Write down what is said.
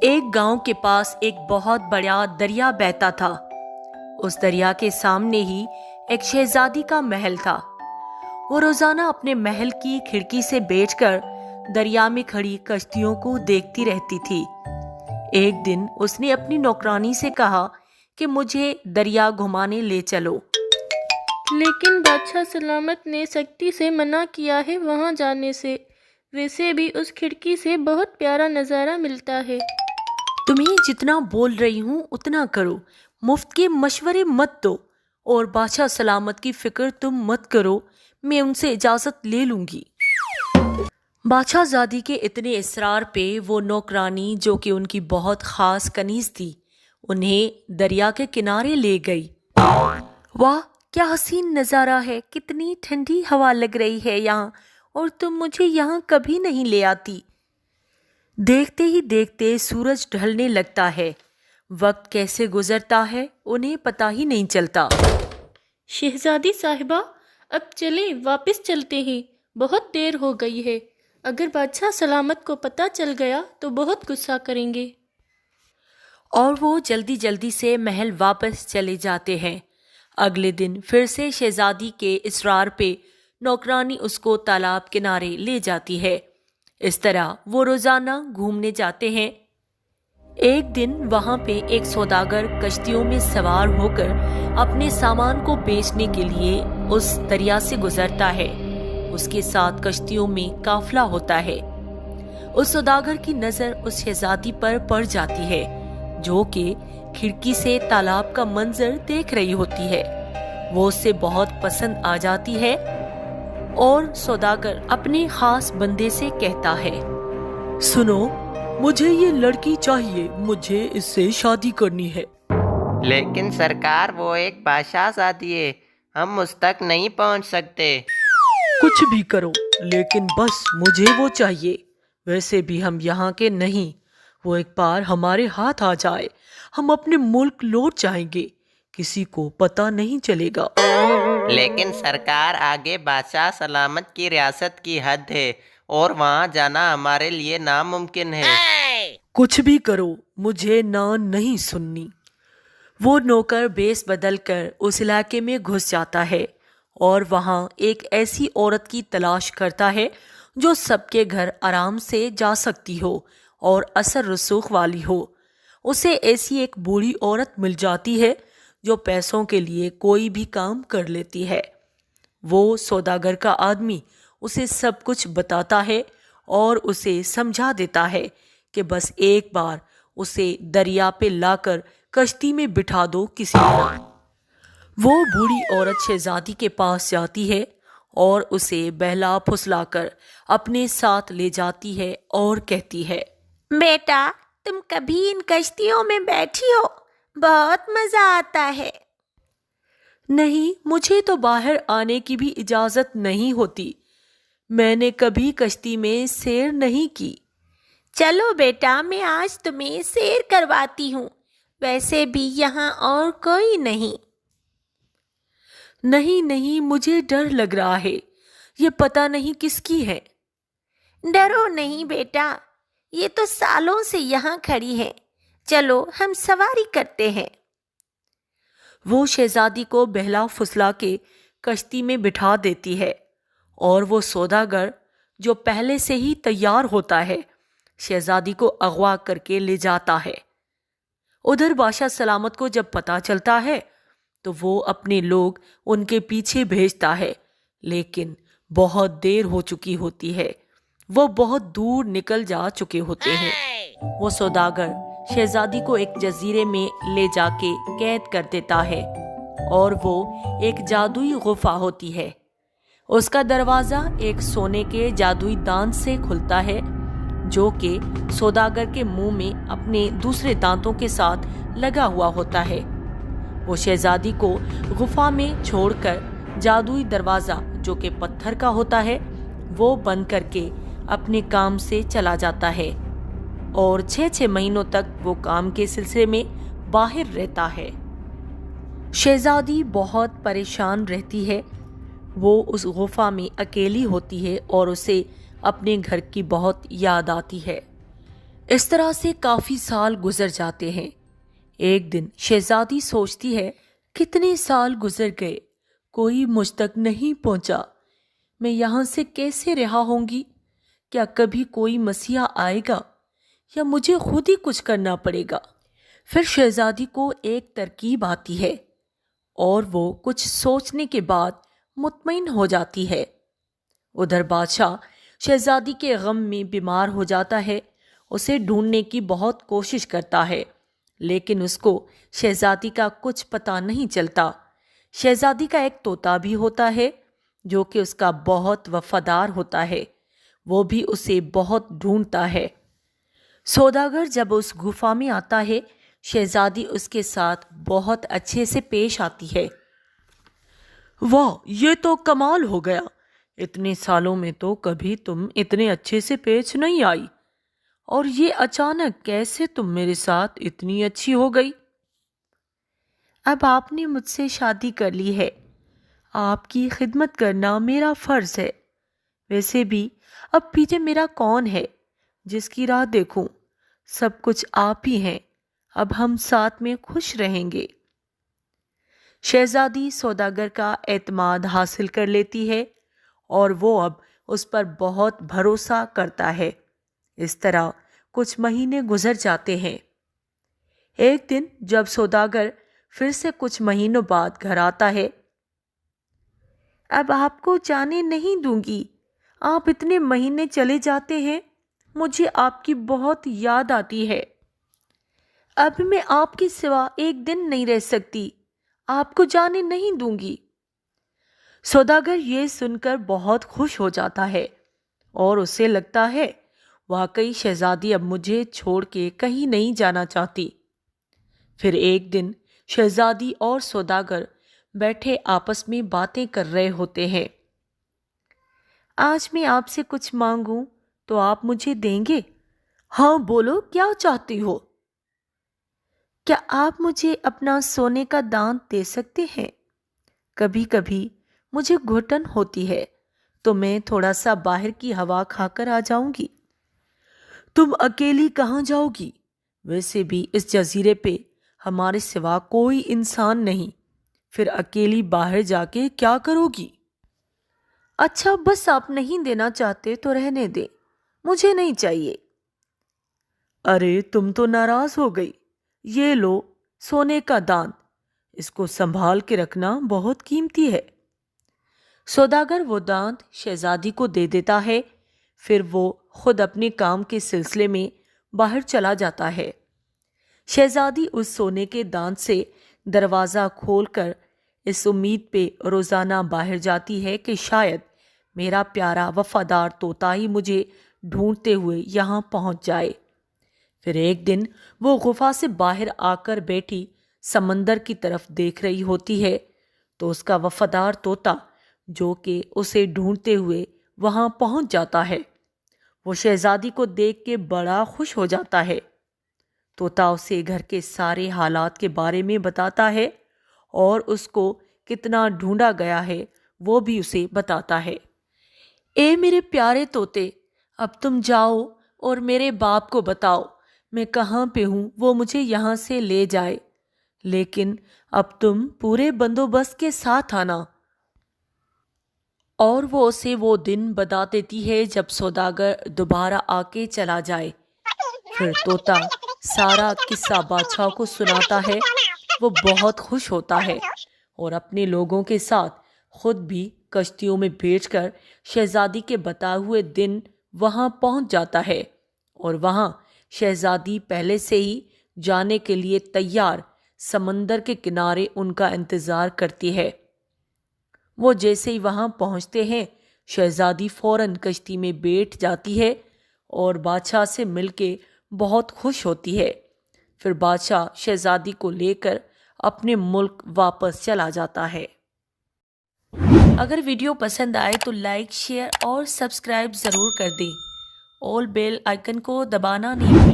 ایک گاؤں کے پاس ایک بہت بڑا دریا بہتا تھا۔ اس دریا کے سامنے ہی ایک شہزادی کا محل تھا۔ وہ روزانہ اپنے محل کی کھڑکی سے بیٹھ کر دریا میں کھڑی کشتیوں کو دیکھتی رہتی تھی۔ ایک دن اس نے اپنی نوکرانی سے کہا کہ مجھے دریا گھمانے لے چلو۔ لیکن بادشاہ سلامت نے سختی سے منع کیا ہے وہاں جانے سے۔ ویسے بھی اس کھڑکی سے بہت پیارا نظارہ ملتا ہے۔ تمہیں جتنا بول رہی ہوں اتنا کرو، مفت کے مشورے مت دو، اور بادشاہ سلامت کی فکر تم مت کرو، میں ان سے اجازت لے لوں گی۔ بادشاہ زادی کے اتنے اصرار پہ وہ نوکرانی، جو کہ ان کی بہت خاص کنیز تھی، انہیں دریا کے کنارے لے گئی۔ واہ، کیا حسین نظارہ ہے! کتنی ٹھنڈی ہوا لگ رہی ہے یہاں، اور تم مجھے یہاں کبھی نہیں لے آتی۔ دیکھتے ہی دیکھتے سورج ڈھلنے لگتا ہے، وقت کیسے گزرتا ہے انہیں پتہ ہی نہیں چلتا۔ شہزادی صاحبہ، اب چلیں، واپس چلتے ہیں، بہت دیر ہو گئی ہے۔ اگر بادشاہ سلامت کو پتہ چل گیا تو بہت غصہ کریں گے۔ اور وہ جلدی جلدی سے محل واپس چلے جاتے ہیں۔ اگلے دن پھر سے شہزادی کے اصرار پہ نوکرانی اس کو تالاب کنارے لے جاتی ہے۔ اس طرح وہ روزانہ گھومنے جاتے ہیں۔ ایک دن وہاں پہ ایک سوداگر کشتیوں میں سوار ہو کر اپنے سامان کو بیچنے کے لیے اس دریا سے گزرتا ہے۔ اس کے ساتھ کشتیوں میں قافلہ ہوتا ہے۔ اس سوداگر کی نظر اس شہزادی پر پڑ جاتی ہے، جو کہ کھڑکی سے تالاب کا منظر دیکھ رہی ہوتی ہے۔ وہ اس سے بہت پسند آ جاتی ہے، اور سوداگر اپنے خاص بندے سے کہتا ہے، سنو، مجھے یہ لڑکی چاہیے، مجھے اس سے شادی کرنی ہے۔ لیکن سرکار، وہ ایک بادشاہ زادی ہے، ہم اس تک نہیں پہنچ سکتے۔ کچھ بھی کرو، لیکن بس مجھے وہ چاہیے۔ ویسے بھی ہم یہاں کے نہیں، وہ ایک بار ہمارے ہاتھ آ جائے، ہم اپنے ملک لوٹ جائیں گے، کسی کو پتہ نہیں چلے گا۔ لیکن سرکار، آگے بادشاہ سلامت کی ریاست کی حد ہے، اور وہاں جانا ہمارے لیے ناممکن ہے۔ کچھ بھی کرو، مجھے نہیں سننی۔ وہ نوکر بیس بدل کر اس علاقے میں گھس جاتا ہے، اور وہاں ایک ایسی عورت کی تلاش کرتا ہے جو سب کے گھر آرام سے جا سکتی ہو اور اثر رسوخ والی ہو۔ اسے ایسی ایک بوڑھی عورت مل جاتی ہے جو پیسوں کے لیے کوئی بھی کام کر لیتی ہے۔ وہ سوداگر کا آدمی اسے سب کچھ بتاتا ہے اور اسے سمجھا دیتا ہے کہ بس ایک بار اسے دریا پہ لا کر کشتی میں بٹھا دو کسی طرح۔ وہ بوڑھی عورت شہزادی کے پاس جاتی ہے اور اسے بہلا پھسلا کر اپنے ساتھ لے جاتی ہے اور کہتی ہے، بیٹا، تم کبھی ان کشتیوں میں بیٹھی ہو؟ بہت مزہ آتا ہے۔ نہیں، مجھے تو باہر آنے کی بھی اجازت نہیں ہوتی، میں نے کبھی کشتی میں سیر نہیں کی۔ چلو بیٹا، میں آج تمہیں سیر کرواتی ہوں، ویسے بھی یہاں اور کوئی نہیں۔ نہیں، مجھے ڈر لگ رہا ہے، یہ پتہ نہیں کس کی ہے۔ ڈرو نہیں بیٹا، یہ تو سالوں سے یہاں کھڑی ہے، چلو ہم سواری کرتے ہیں۔ وہ شہزادی کو بہلا پھسلا کے کشتی میں بٹھا دیتی ہے، اور وہ سوداگر جو پہلے سے ہی تیار ہوتا ہے شہزادی کو اغوا کر کے لے جاتا ہے۔ ادھر بادشاہ سلامت کو جب پتہ چلتا ہے تو وہ اپنے لوگ ان کے پیچھے بھیجتا ہے، لیکن بہت دیر ہو چکی ہوتی ہے، وہ بہت دور نکل جا چکے ہوتے ہیں۔ وہ سوداگر شہزادی کو ایک جزیرے میں لے جا کے قید کر دیتا ہے، اور وہ ایک جادوئی غفا ہوتی ہے۔ اس کا دروازہ ایک سونے کے جادوئی دانت سے کھلتا ہے، جو کہ سوداگر کے منہ میں اپنے دوسرے دانتوں کے ساتھ لگا ہوا ہوتا ہے۔ وہ شہزادی کو غفا میں چھوڑ کر جادوئی دروازہ، جو کہ پتھر کا ہوتا ہے، وہ بند کر کے اپنے کام سے چلا جاتا ہے، اور 6 مہینوں تک وہ کام کے سلسلے میں باہر رہتا ہے۔ شہزادی بہت پریشان رہتی ہے، وہ اس غفا میں اکیلی ہوتی ہے اور اسے اپنے گھر کی بہت یاد آتی ہے۔ اس طرح سے کافی سال گزر جاتے ہیں۔ ایک دن شہزادی سوچتی ہے، کتنے سال گزر گئے، کوئی مجھ تک نہیں پہنچا، میں یہاں سے کیسے رہا ہوں گی؟ کیا کبھی کوئی مسیحا آئے گا یا مجھے خود ہی کچھ کرنا پڑے گا؟ پھر شہزادی کو ایک ترکیب آتی ہے اور وہ کچھ سوچنے کے بعد مطمئن ہو جاتی ہے۔ ادھر بادشاہ شہزادی کے غم میں بیمار ہو جاتا ہے، اسے ڈھونڈنے کی بہت کوشش کرتا ہے، لیکن اس کو شہزادی کا کچھ پتہ نہیں چلتا۔ شہزادی کا ایک طوطا بھی ہوتا ہے جو کہ اس کا بہت وفادار ہوتا ہے، وہ بھی اسے بہت ڈھونڈتا ہے۔ سوداگر جب اس گفا میں آتا ہے، شہزادی اس کے ساتھ بہت اچھے سے پیش آتی ہے۔ واہ، یہ تو کمال ہو گیا، اتنے سالوں میں تو کبھی تم اتنے اچھے سے پیش نہیں آئی، اور یہ اچانک کیسے تم میرے ساتھ اتنی اچھی ہو گئی؟ اب آپ نے مجھ سے شادی کر لی ہے، آپ کی خدمت کرنا میرا فرض ہے۔ ویسے بھی اب پیچھے میرا کون ہے جس کی راہ دیکھوں؟ سب کچھ آپ ہی ہیں، اب ہم ساتھ میں خوش رہیں گے۔ شہزادی سوداگر کا اعتماد حاصل کر لیتی ہے اور وہ اب اس پر بہت بھروسہ کرتا ہے۔ اس طرح کچھ مہینے گزر جاتے ہیں۔ ایک دن جب سوداگر پھر سے کچھ مہینوں بعد گھر آتا ہے، اب آپ کو جانے نہیں دوں گی، آپ اتنے مہینے چلے جاتے ہیں، مجھے آپ کی بہت یاد آتی ہے۔ اب میں آپ کے سوا ایک دن نہیں رہ سکتی، آپ کو جانے نہیں دوں گی۔ سوداگر یہ سن کر بہت خوش ہو جاتا ہے اور اسے لگتا ہے واقعی شہزادی اب مجھے چھوڑ کے کہیں نہیں جانا چاہتی۔ پھر ایک دن شہزادی اور سوداگر بیٹھے آپس میں باتیں کر رہے ہوتے ہیں۔ آج میں آپ سے کچھ مانگوں تو آپ مجھے دیں گے؟ ہاں بولو، کیا چاہتی ہو؟ کیا آپ مجھے اپنا سونے کا دانت دے سکتے ہیں؟ کبھی کبھی مجھے گھٹن ہوتی ہے تو میں تھوڑا سا باہر کی ہوا کھا کر آ جاؤں گی۔ تم اکیلی کہاں جاؤ گی؟ ویسے بھی اس جزیرے پہ ہمارے سوا کوئی انسان نہیں، پھر اکیلی باہر جا کے کیا کرو گی؟ اچھا، بس آپ نہیں دینا چاہتے تو رہنے دیں، مجھے نہیں چاہیے۔ ارے تم تو ناراض ہو گئی، یہ لو سونے کا دانت، اس کو سنبھال کے رکھنا بہت قیمتی ہے۔ سوداگر وہ دانت شہزادی کو دے دیتا ہے، پھر وہ خود اپنے کام کے سلسلے میں باہر چلا جاتا ہے۔ شہزادی اس سونے کے دانت سے دروازہ کھول کر اس امید پہ روزانہ باہر جاتی ہے کہ شاید میرا پیارا وفادار طوطا ہی مجھے ڈھونڈتے ہوئے یہاں پہنچ جائے۔ پھر ایک دن وہ غفا سے باہر آ کر بیٹھی سمندر کی طرف دیکھ رہی ہوتی ہے تو اس کا وفادار طوطا جو کہ اسے ڈھونڈتے ہوئے وہاں پہنچ جاتا ہے۔ وہ شہزادی کو دیکھ کے بڑا خوش ہو جاتا ہے۔ طوطا اسے گھر کے سارے حالات کے بارے میں بتاتا ہے اور اس کو کتنا ڈھونڈا گیا ہے وہ بھی اسے بتاتا ہے۔ اے میرے پیارے طوطے، اب تم جاؤ اور میرے باپ کو بتاؤ میں کہاں پہ ہوں، وہ مجھے یہاں سے لے جائے، لیکن اب تم پورے بندوبست کے ساتھ آنا۔ اور وہ اسے وہ دن بتا دیتی ہے جب سوداگر دوبارہ آ کے چلا جائے۔ پھر طوطا سارا قصہ بادشاہ کو سناتا ہے، وہ بہت خوش ہوتا ہے اور اپنے لوگوں کے ساتھ خود بھی کشتیوں میں بیٹھ کر شہزادی کے بتائے ہوئے دن وہاں پہنچ جاتا ہے، اور وہاں شہزادی پہلے سے ہی جانے کے لیے تیار سمندر کے کنارے ان کا انتظار کرتی ہے۔ وہ جیسے ہی وہاں پہنچتے ہیں، شہزادی فوراً کشتی میں بیٹھ جاتی ہے اور بادشاہ سے مل کے بہت خوش ہوتی ہے۔ پھر بادشاہ شہزادی کو لے کر اپنے ملک واپس چلا جاتا ہے۔ اگر ویڈیو پسند آئے تو لائک، شیئر اور سبسکرائب ضرور کر دیں۔ آل بیل آئیکن کو دبانا نہیں بھولیں۔